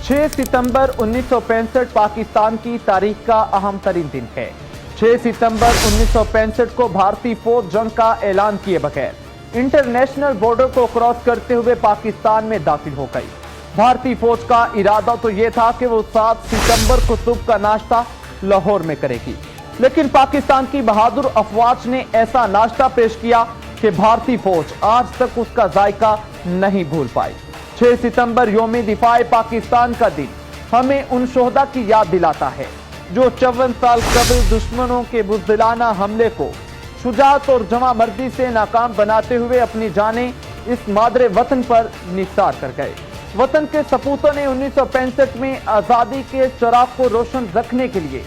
6 सितंबर 1965 पाकिस्तान की तारीख का अहम तरीन दिन है। 6 सितंबर 1965 को भारतीय फौज जंग का ऐलान किए बगैर इंटरनेशनल बॉर्डर को क्रॉस करते हुए पाकिस्तान में दाखिल हो गई। भारतीय फौज का इरादा तो यह था कि वो 7 सितंबर को सुबह का नाश्ता लाहौर में करेगी, लेकिन पाकिस्तान की बहादुर अफवाज ने ऐसा नाश्ता पेश किया कि भारतीय फौज आज तक उसका जायका नहीं भूल पाई। 6 सितंबर यौम दिफाए पाकिस्तान का दिन हमें उन शोहदा की याद दिलाता है जो 54 साल कबल दुश्मनों के बुज़दिलाना हमले को शुजाअत और जमा मर्दी से नाकाम बनाते हुए अपनी जानें इस मादरे वतन पर निसार कर गए। वतन के सपूतों ने 1965 में आज़ादी के चिराग को रोशन रखने के लिए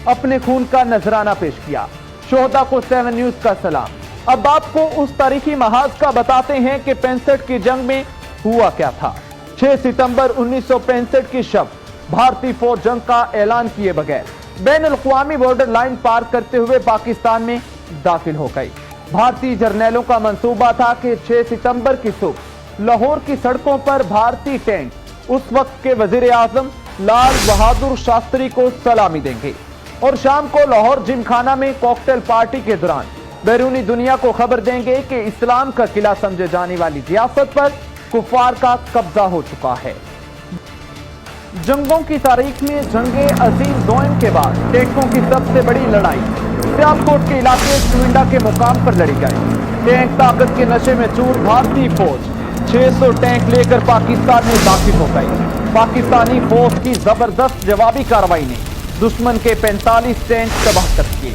अपने खून का नजराना पेश किया। शोहदा को 7 न्यूज़ का सलाम। अब आपको उस तारीखी महाज का बताते हैं कि 65 की जंग में हुआ क्या था। 6 सितंबर 1965 की शब भारतीय फौज जंग का ऐलान किए बगैर बैन-उल-अक़वामी बॉर्डर लाइन पार करते हुए पाकिस्तान में दाखिल हो गई। भारतीय जर्नैलों का मंसूबा था कि 6 सितंबर की सुबह लाहौर की सड़कों पर भारतीय टैंक उस वक्त के वजीर आजम लाल बहादुर शास्त्री को सलामी देंगे और शाम को लाहौर जिमखाना में कॉकटेल पार्टी के दौरान बैरूनी दुनिया को खबर देंगे कि इस्लाम का किला समझे जाने वाली रियासत पर कुफार का कब्जा हो चुका है। जंगों की तारीख में जंगे अजीम दोइम के बाद टैंकों की सबसे बड़ी लड़ाई सियालकोट के इलाके चुइंडा के मुकाम पर लड़ी गई। टैंक ताकत के नशे में चूर भारतीय फौज 600 टैंक लेकर पाकिस्तान में दाखिल हो गई। पाकिस्तानी फौज की जबरदस्त जवाबी कार्रवाई ने दुश्मन के 45 टैंक तबाह कर दिए।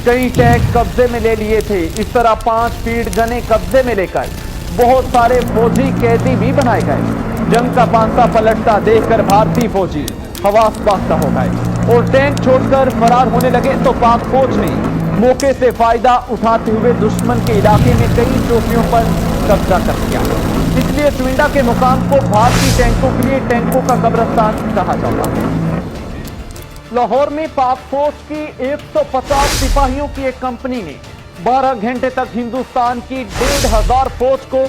कई टैंक कब्जे में ले लिए थे। इस तरह 5 फील्ड गने कब्जे में लेकर बहुत सारे फौजी कैदी भी बनाए गए। जंग का पांसा पलटता देखकर भारतीय फौजी हवास बाख्ता हो गए और टैंक छोड़कर फरार होने लगे तो पाक फौज ने मौके से फायदा उठाते हुए दुश्मन के इलाके में कई चौकियों पर कब्जा कर लिया। इसलिए चुइंडा के मुकाम को भारतीय टैंकों के लिए टैंकों का कब्रिस्तान कहा जाता है। लाहौर में पाक फौज की 150 सिपाहियों की एक कंपनी ने 12 घंटे तक हिंदुस्तान की 1500 फौज को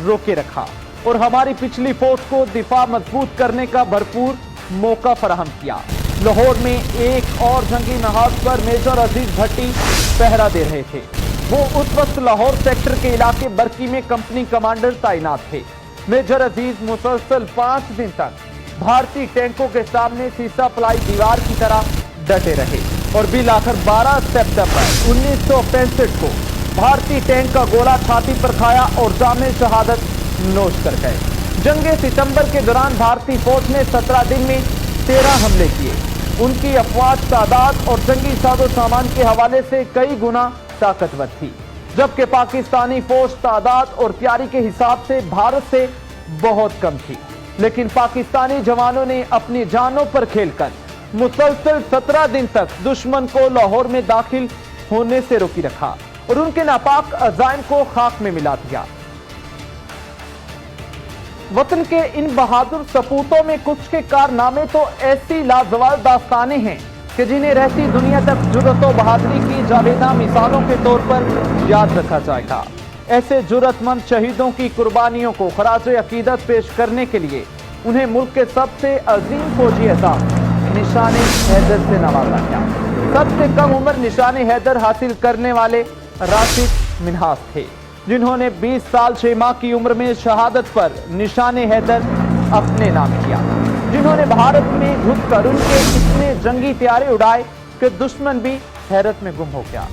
रोके रखा और हमारी पिछली फौज को दिफा मजबूत करने का भरपूर मौका फराहम किया। लाहौर में एक और जंगी नहाज पर मेजर अजीज भट्टी पहरा दे रहे थे। वो उस वक्त लाहौर सेक्टर के इलाके बरकी में कंपनी कमांडर तैनात थे। मेजर अजीज मुसलसल 5 दिन तक भारतीय टैंकों के सामने सीसा पलाई दीवार की तरह डटे रहे और बिल आखिर 12 सितंबर 1965 को भारतीय टैंक का गोला छाती पर खाया और जामे शहादत नोश कर गए। जंगे सितंबर के दौरान भारतीय फौज ने 17 दिन में 13 हमले किए। उनकी अफवाज तादाद और जंगी साजो सामान के हवाले से कई गुना ताकतवर थी, जबकि पाकिस्तानी फौज तादाद और तैयारी के हिसाब से भारत से बहुत कम थी। लेकिन पाकिस्तानी जवानों ने अपनी जानों पर खेलकर मुसलसल 17 दिन तक दुश्मन को लाहौर में दाखिल होने से रोकी रखा और उनके नापाक अज़ाइम को खाक में मिला दिया। वतन के इन बहादुर सपूतों में कुछ के कारनामे तो ऐसी लाजवाब दास्तानें हैं कि जिन्हें रहती दुनिया तक जुर्रत व बहादुरी की जावेदा मिसालों के तौर पर याद रखा जाएगा। ऐसे जुर्रतमंद शहीदों की कुर्बानियों को खराज अकीदत पेश करने के लिए उन्हें मुल्क के सबसे अजीम फौजी एहसास निशाने हैदर से नवाजा गया। सबसे कम उम्र निशाने हैदर हासिल करने वाले राशिद मिन्हास थे, जिन्होंने 20 साल 6 माह की उम्र में शहादत पर निशाने हैदर अपने नाम किया, जिन्होंने भारत में घुसकर उनके इतने जंगी त्यारे उड़ाए कि दुश्मन भी हैरत में गुम हो गया।